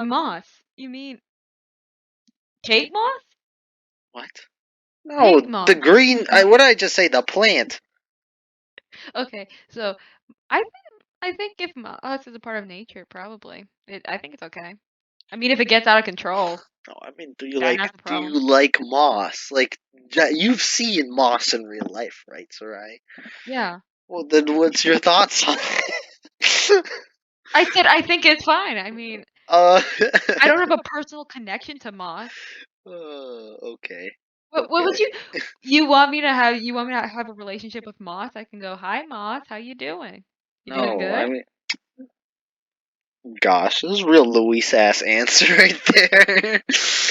B: Moss. You mean cake moss?
A: What?
B: Pink
A: No, the
B: moss.
A: green. What did I just say? The plant.
B: Okay, so I think I think if moss is a part of nature, probably. I think it's okay. I mean, if it gets out of control,
A: No, I mean,
B: then that's a
A: do
B: problem.
A: you like moss? Like, you've seen moss in real life, right, Sarai?
B: Yeah.
A: Well, then what's your thoughts on it?
B: I said I think it's fine. I mean,
A: uh,
B: I don't have a personal connection to moss.
A: okay,
B: What would
A: okay.
B: you want me to have a relationship with moss? I can go, "Hi moss, how you doing? You doing
A: No, I
B: good?"
A: mean, gosh, this is real Luis ass answer right there.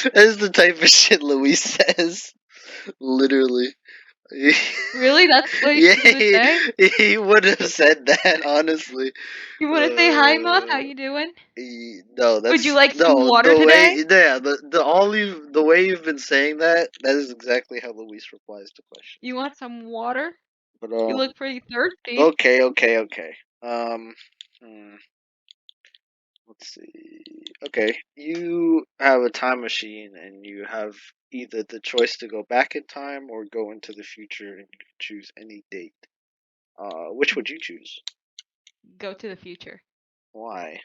A: That is the type of shit Luis says. Literally.
B: Really? That's what
A: Yeah,
B: you would say?
A: he would have said that, honestly.
B: You want to say, "Hi moss, how
A: Uh,
B: you doing?
A: no,
B: Would you
A: that's
B: like some
A: no
B: water
A: the way.
B: today?
A: Yeah, the way you've been saying that. That is exactly how Luis replies to questions.
B: You want some water?
A: But
B: You look pretty thirsty."
A: okay, okay, okay. Um, hmm, let's see. Okay, you have a time machine, and you have either the choice to go back in time or go into the future, and you can choose any date. Which would you choose?
B: Go to the future.
A: Why?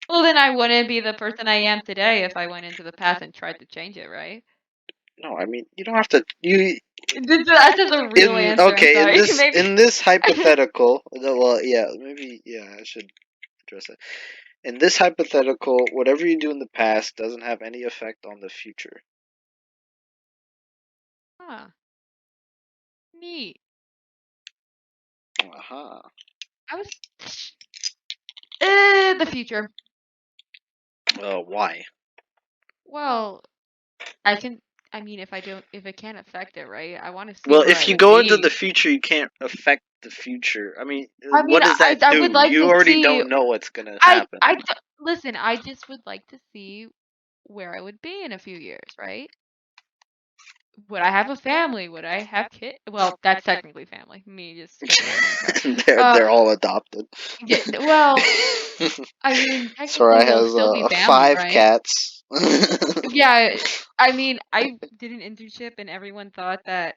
B: Well, then I wouldn't be the person I am today if I went into the past and tried to change it, right?
A: No, I mean you don't have to. You
B: That's just a real
A: in
B: answer. I'm
A: okay
B: sorry. Maybe.
A: in this hypothetical. Well, yeah, maybe yeah. I should address it. In this hypothetical, whatever you do in the past doesn't have any effect on the future.
B: Huh. Neat.
A: Aha.
B: I was. The future.
A: Why?
B: Well, I can. I mean, if it can't affect it, right? I want to see
A: Well,
B: where I
A: if you
B: would
A: go into the
B: be.
A: future, you can't affect the future. I mean,
B: I mean,
A: what does that
B: I would
A: do?
B: like
A: You
B: to
A: already
B: see.
A: don't know what's gonna happen.
B: Listen. I just would like to see where I would be in a few years, right? Would I have a family? Would I have kids? Well, that's technically family. Me just getting my name card.
A: They're all adopted.
B: Yeah. Well, I mean, technically
A: Sarai
B: they'll
A: has
B: still be family,
A: five
B: right?
A: cats.
B: Yeah. I mean, I did an internship and everyone thought that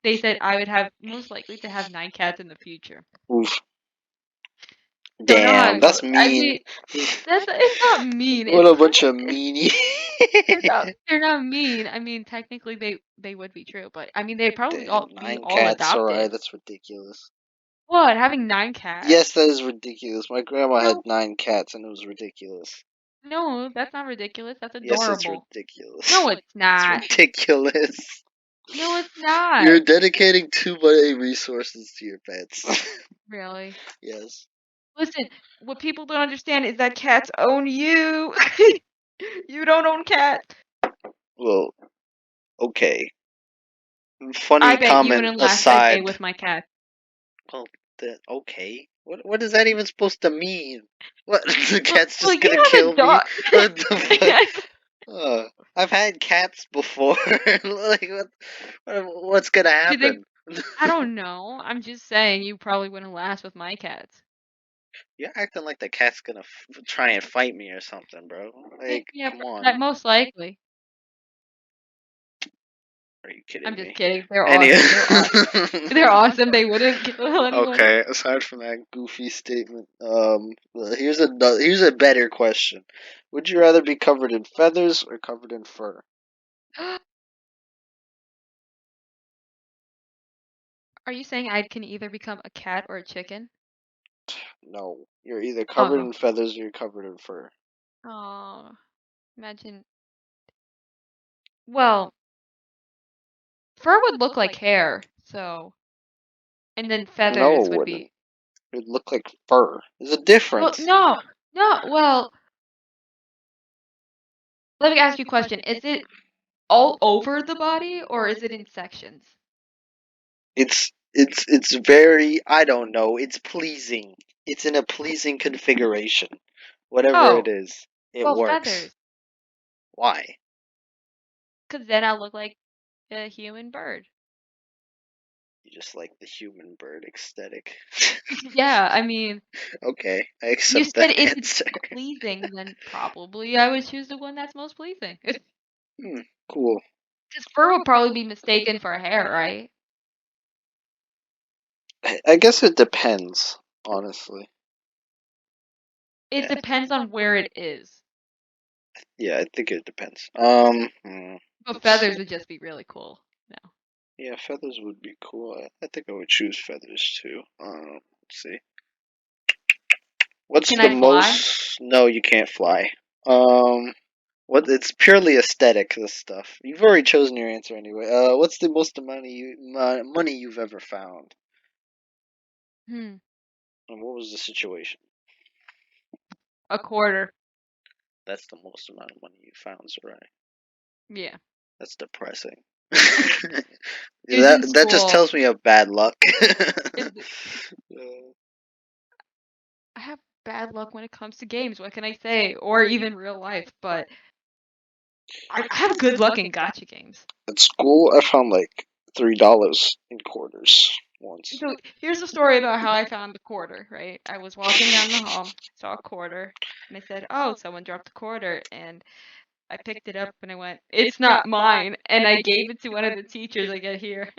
B: they said I would have most likely to have 9 cats in the future.
A: Oof.
B: Don't know how
A: Damn,
B: it goes.
A: that's
B: I
A: mean.
B: mean, it's not mean.
A: What
B: It's
A: a
B: kind
A: bunch of
B: of
A: meanie.
B: they're not mean. I mean, technically they would be true, but I mean they'd probably
A: Damn,
B: all be
A: nine
B: all
A: cats, Sarai,
B: adopted.
A: that's ridiculous.
B: What? Having 9 cats?
A: Yes, that is ridiculous. My grandma had
B: No,
A: 9 cats and it was ridiculous.
B: no, that's not ridiculous. That's
A: Yes, it's
B: adorable.
A: ridiculous.
B: No, it's
A: It's
B: not.
A: ridiculous.
B: No, it's not.
A: You're dedicating too many resources to your pets.
B: Really.
A: Yes.
B: Listen, what people don't understand is that cats own you. You don't own cats.
A: Well, okay.
B: I
A: Funny
B: bet you
A: comment
B: wouldn't last a day
A: aside.
B: with my cat.
A: Well, okay. What is that even supposed to mean? What the cat's
B: Well,
A: just
B: you
A: gonna
B: have a
A: kill me?
B: dog.
A: What the fuck? I've had cats before. Like what's gonna
B: Do they?
A: happen?
B: I don't know. I'm just saying you probably wouldn't last with my cats.
A: You're acting like the cat's gonna try and fight me or something, bro. Like,
B: Yeah,
A: come on.
B: that most likely.
A: Are you kidding
B: I'm just
A: me?
B: kidding. They're
A: Any.
B: awesome. They're awesome. They wouldn't kill anyone.
A: Okay. Aside from that goofy statement, well, here's a better question. Would you rather be covered in feathers or covered in fur?
B: Are you saying I can either become a cat or a chicken?
A: No, you're either covered
B: Oh.
A: in feathers or you're covered in fur.
B: Oh. Imagine. Well, fur would look like hair, so and then
A: No, it
B: feathers would
A: wouldn't.
B: be.
A: It would look like fur. There's a
B: Well,
A: difference.
B: no. No, well, let me ask you a question. Is it all over the body or is it in sections?
A: It's very, I don't know, it's pleasing. It's in a pleasing configuration. Whatever it
B: Oh,
A: is, it
B: well,
A: works.
B: feathers.
A: Why?
B: Because then I'll look like a human bird.
A: You just like the human bird aesthetic.
B: Yeah, I mean,
A: Okay, I
B: you
A: accept
B: said
A: that
B: if it's
A: answer.
B: pleasing, then probably I would choose the one that's most pleasing.
A: Hmm, cool.
B: Because fur would probably be mistaken for hair, right?
A: I guess it depends, honestly.
B: It depends on where it is.
A: Yeah, I think it depends.
B: But
A: Let's see.
B: feathers would just be really cool. No.
A: Yeah, feathers would be cool. I think I would choose feathers too. Let's see. What's
B: Can
A: the
B: I fly?
A: most? No, you can't fly. Um, what? It's purely aesthetic. This stuff. You've already chosen your answer anyway. What's the most money you've ever found?
B: Hmm.
A: And what was the situation?
B: A quarter.
A: That's the most amount of money you found, Sarai.
B: Yeah.
A: That's depressing.
B: It was in
A: That just
B: school.
A: tells me of bad luck.
B: It,
A: Uh,
B: I have bad luck when it comes to games. What can I say? Or even real life. But I have good luck in gotcha games.
A: At school, I found like $3 in quarters once.
B: So here's the story about how I found the quarter, right? I was walking down the hall, saw a quarter, and I said, "Oh, someone dropped a quarter." And I picked it up and I went, "It's not mine." And I gave it to one of the teachers I get here.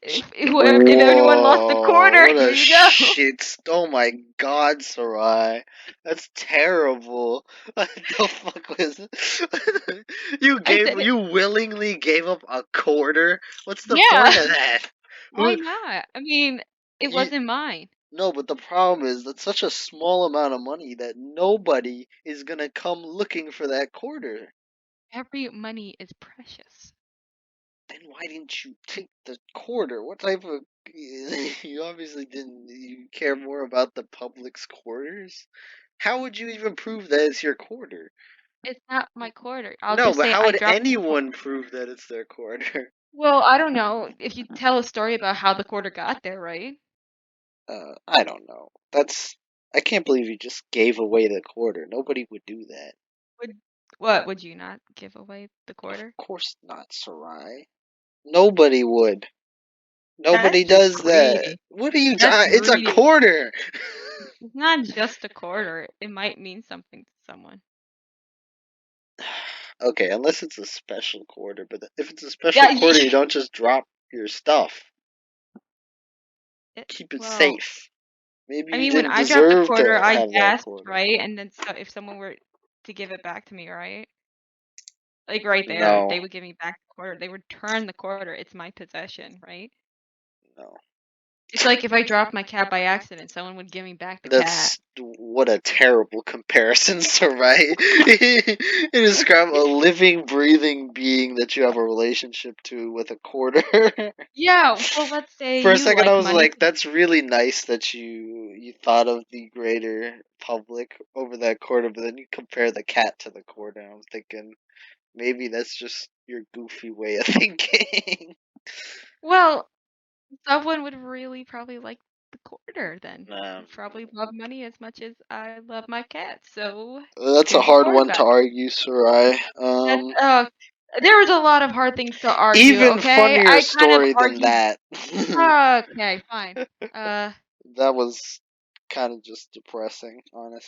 B: If anyone lost a
A: Whoa,
B: quarter,
A: what
B: here
A: a
B: you go.
A: shit. Oh my god, Sarai. That's terrible. What the fuck was it?
B: I said,
A: You willingly gave up a quarter? What's the
B: "Yeah,
A: point of that?
B: why
A: Who,
B: not?" I mean, it
A: you,
B: wasn't mine.
A: no, but the problem is that's such a small amount of money that nobody is gonna come looking for that quarter.
B: Every money is precious.
A: Then why didn't you take the quarter? What type of you obviously didn't you care more about the public's quarters? How would you even prove that it's your quarter?
B: It's not my quarter. I'll
A: No,
B: just
A: but
B: say
A: how
B: I
A: would
B: dropped the quarter.
A: anyone prove that it's their quarter?
B: Well, I don't know if you tell a story about how the quarter got there, right?
A: I don't know. That's I can't believe you just gave away the quarter. Nobody would do that.
B: Would what? Would you not give away the
A: Of
B: quarter?
A: course not, Sarai. Nobody would.
B: That's
A: Nobody
B: just
A: does that.
B: greedy.
A: What are you?
B: That's
A: It's a
B: greedy.
A: quarter.
B: It's not just a quarter. It might mean something to someone.
A: Okay, unless it's a special quarter, but if it's a special
B: Yeah.
A: quarter, you don't just drop your stuff.
B: It,
A: Keep it
B: well,
A: safe. Maybe
B: I
A: you
B: mean, when
A: didn't
B: I dropped the
A: deserve
B: quarter,
A: to
B: I
A: have that
B: gasped,
A: quarter.
B: right? And then so if someone were to give it back to me, right? Like right there,
A: No,
B: they would give me back the quarter. They would turn the quarter. It's my possession, right?
A: no.
B: It's like if I dropped my cat by accident, someone would give me back the cat.
A: That's what a terrible comparison, sir, right? You describe a living, breathing being that you have a relationship to with a quarter.
B: Yeah, well, let's say
A: For a
B: you
A: second, I
B: like
A: was
B: money.
A: like, "That's really nice that you thought of the greater public over that quarter." But then you compare the cat to the quarter, and I'm thinking maybe that's just your goofy way of thinking.
B: Well, someone would really probably like the quarter then.
A: um,
B: Probably love money as much as I love my cat. So
A: that's a
B: here's the
A: hard
B: quarter
A: one to
B: back.
A: argue, Sarai.
B: That's there was a lot of hard things to argue,
A: Even
B: okay?
A: funnier
B: I kind of
A: story than
B: argued.
A: that.
B: Okay, fine. Uh,
A: That was kind of just depressing,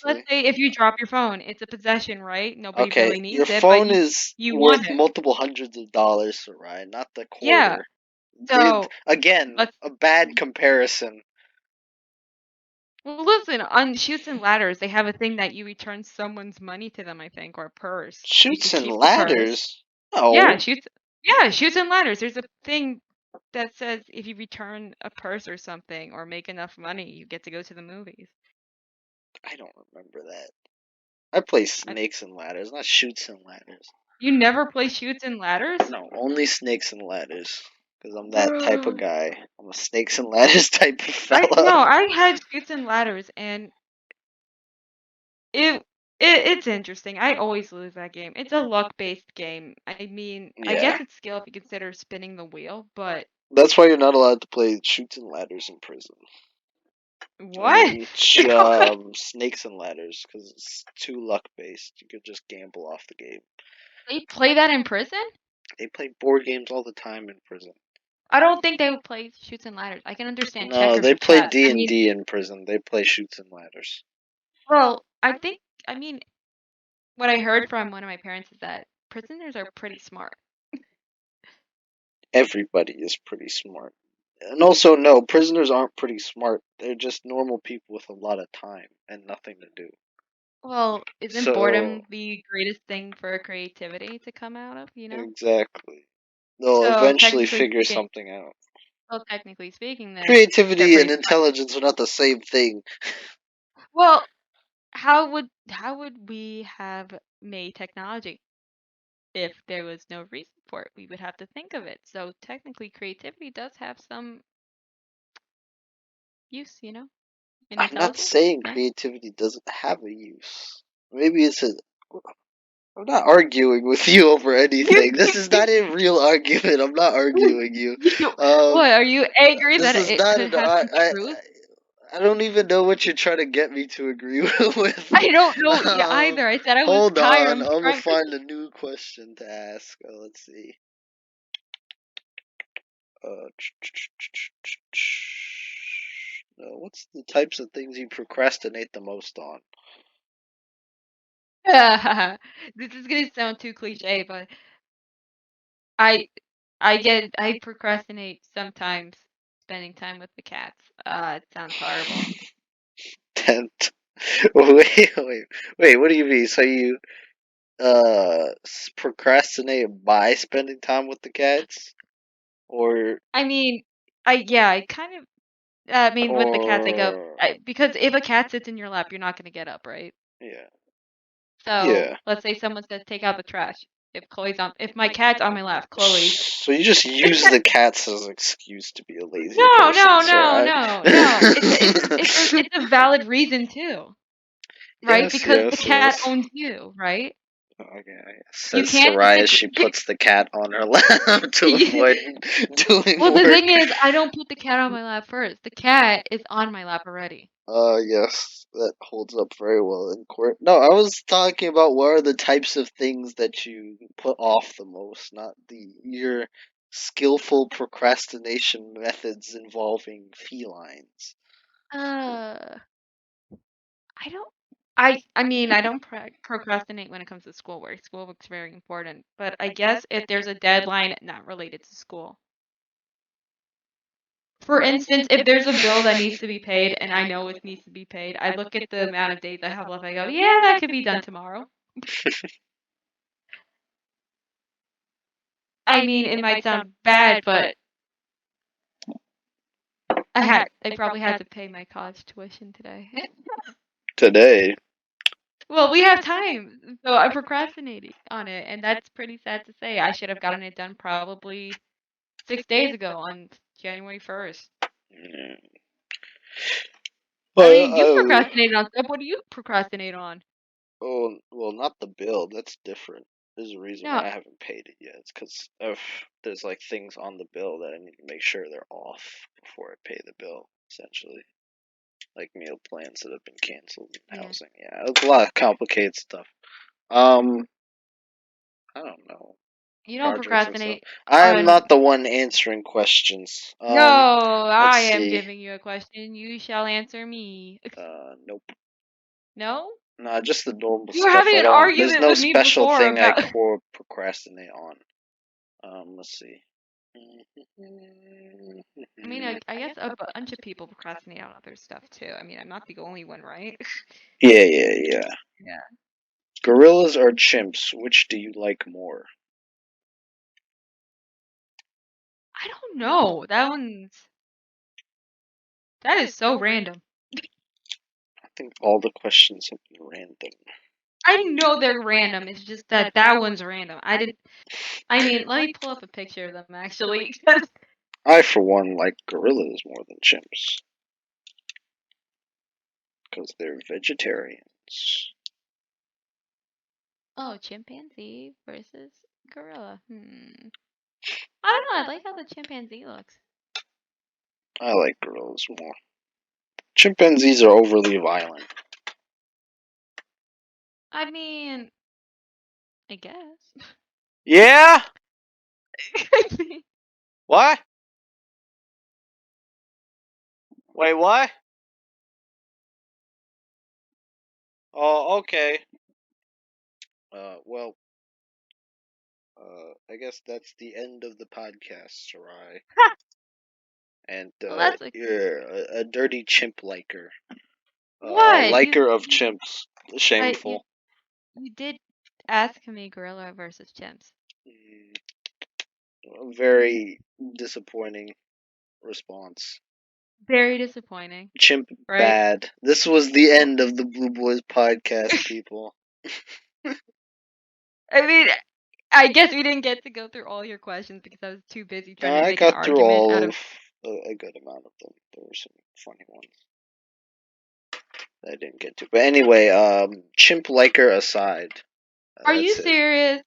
B: let's
A: honestly.
B: say if you drop your phone, it's a possession, right? Nobody
A: Okay,
B: really
A: your
B: needs it, but
A: phone is
B: you want
A: worth
B: it.
A: multiple hundreds of dollars, Sarai, not the
B: Yeah.
A: quarter.
B: So
A: Again,
B: let's.
A: a bad comparison.
B: Well, listen, on Shoots and Ladders, they have a thing that you return someone's money to them, I think, or a purse. You
A: Shoots
B: could
A: and
B: keep the purse.
A: ladders?
B: Yeah,
A: No,
B: Shoots. Yeah, Shoots and Ladders. There's a thing that says if you return a purse or something or make enough money, you get to go to the movies.
A: I don't remember that. I play
B: I,
A: snakes and ladders, not shoots and ladders.
B: you never play Shoots and Ladders?
A: No, only snakes and ladders. Because I'm that type of guy. I'm a snakes and ladders type of
B: I no,
A: fella.
B: I had Shoots and Ladders, and it, it's interesting. I always lose that game. It's a luck-based game. I mean, I
A: Yeah.
B: guess it's skill if you consider spinning the wheel, but
A: That's why you're not allowed to play shoots and ladders in prison. I
B: what?
A: mean, snakes and ladders, because it's too luck based. You could just gamble off the game.
B: They play that in prison?
A: They play board games all the time in prison.
B: I don't think they would play shoots and ladders. I can understand
A: No,
B: checkers
A: they
B: or
A: play
B: chess.
A: D
B: I
A: and
B: mean,
A: D in prison. They play shoots and ladders.
B: well, I mean, what I heard from one of my parents is that prisoners are pretty smart.
A: Everybody is pretty smart. And also, no, prisoners aren't pretty smart. They're just normal people with a lot of time and nothing to do.
B: Well, isn't
A: So,
B: boredom the greatest thing for creativity to come out of, you know?
A: exactly. They'll
B: So
A: eventually
B: technically
A: figure
B: speaking,
A: something out.
B: well, technically speaking, then they're
A: Creativity and
B: pretty smart.
A: intelligence are not the same thing.
B: Well, how would we have made technology if there was no reason for it? We would have to think of it. So technically, creativity does have some use, you know, in
A: I'm not
B: intelligence.
A: saying
B: No.
A: creativity doesn't have a use. Maybe it's a. I'm not arguing with you over anything. This is not a real argument. I'm not arguing you.
B: You,
A: Um,
B: what are you angry
A: this
B: that
A: is
B: it
A: not
B: could
A: an.
B: have some truth?
A: I don't even know what you're trying to get me to agree with.
B: I don't know
A: Um,
B: either. I said I was
A: hold
B: tired.
A: on.
B: I'm
A: I'm gonna
B: trying.
A: find a new question to ask. Let's see. Uh, what's the types of things you procrastinate the most on?
B: This is gonna sound too cliche, but I I procrastinate sometimes spending time with the cats. It sounds horrible.
A: Tent. Wait. What do you mean? So you procrastinate by spending time with the cats, or
B: I mean, I kind of I mean with the cats
A: or
B: because if a cat sits in your lap, you're not gonna get up, right?
A: yeah,
B: So
A: yeah.
B: let's say someone says take out the trash. If my cat's on my lap, Chloe.
A: So you just use the cats as an excuse to be a lazy
B: No,
A: person,
B: no, no,
A: Sarai.
B: no, no. It's a valid reason too, right?
A: Yes,
B: Because the
A: yes,
B: cat
A: yes.
B: owns you, right?
A: Okay,
B: You
A: says
B: can't just
A: Sarai as she puts the cat on her lap to avoid doing
B: well, the thing
A: work.
B: is, I don't put the cat on my lap first. The cat is on my lap already.
A: Yes, that holds up very well in court. No, I was talking about what are the types of things that you put off the most, not your skillful procrastination methods involving felines.
B: Uh, I don't. I mean, I don't procrastinate when it comes to schoolwork. Schoolwork's very important, but I guess if there's a deadline not related to school. For instance, if there's a bill that needs to be paid and I know it needs to be paid, I look at the amount of days I have left. I go, yeah, that could be done tomorrow. I mean, it might sound bad, but I probably had to pay my college tuition today.
A: Today,
B: Well, we have time, so I'm procrastinating on it, and that's pretty sad to say. I should have gotten it done probably 6 days ago on January 1st.
A: yeah.
B: I mean, you
A: I
B: procrastinated on stuff. What do you procrastinate on?
A: Oh, well, not the bill. That's different. There's a reason
B: No,
A: why I haven't paid it yet. It's because of there's like things on the bill that I need to make sure they're off before I pay the bill. Essentially, like meal plans that have been canceled and
B: yeah.
A: housing. Yeah, it's a lot of complicated stuff. Um, I don't know,
B: You don't
A: projects and stuff.
B: procrastinate
A: I am
B: on.
A: not the one answering questions.
B: No, I
A: Let's
B: am
A: see.
B: giving you a question. You shall answer me.
A: Nope.
B: No?
A: Nah, just the normal
B: You were
A: stuff.
B: having
A: I
B: an
A: don't. There's
B: argument
A: no
B: with me
A: special
B: before
A: thing I
B: about.
A: core procrastinate on. Let's see.
B: I mean, I guess a bunch of people procrastinate on other stuff too. I mean, I'm not the only one, right?
A: Yeah.
B: Yeah.
A: Gorillas or chimps? Which do you like more?
B: I don't know. That is so random.
A: I think all the questions have been random.
B: I know they're random. It's just that that one's random. I didn't. I mean, let me pull up a picture of them actually. 'Cause
A: I, for one, like gorillas more than chimps because they're vegetarians.
B: Oh, chimpanzee versus gorilla. I don't know. I like how the chimpanzee looks.
A: I like gorillas more. Chimpanzees are overly violent.
B: I mean, I guess.
A: Yeah?
B: I mean,
A: What? Wait, what? Oh, okay. Well, I guess that's the end of the podcast, Sarai. And
B: well, that's a
A: you're a dirty chimp liker. A
B: what
A: liker of chimps.
B: but
A: Shameful.
B: you did ask me gorilla versus chimps.
A: Mm, a very disappointing response.
B: Very disappointing,
A: Chimp
B: right?
A: bad. This was the end of the Blue Boys podcast, people.
B: I mean, I guess we didn't get to go through all your questions because I was too busy trying to
A: I
B: make an
A: got through
B: argument
A: all
B: out
A: of
B: of.
A: a good amount of them. There were some funny ones that I didn't get to. But anyway, chimp liker aside,
B: Are you
A: that's it.
B: serious?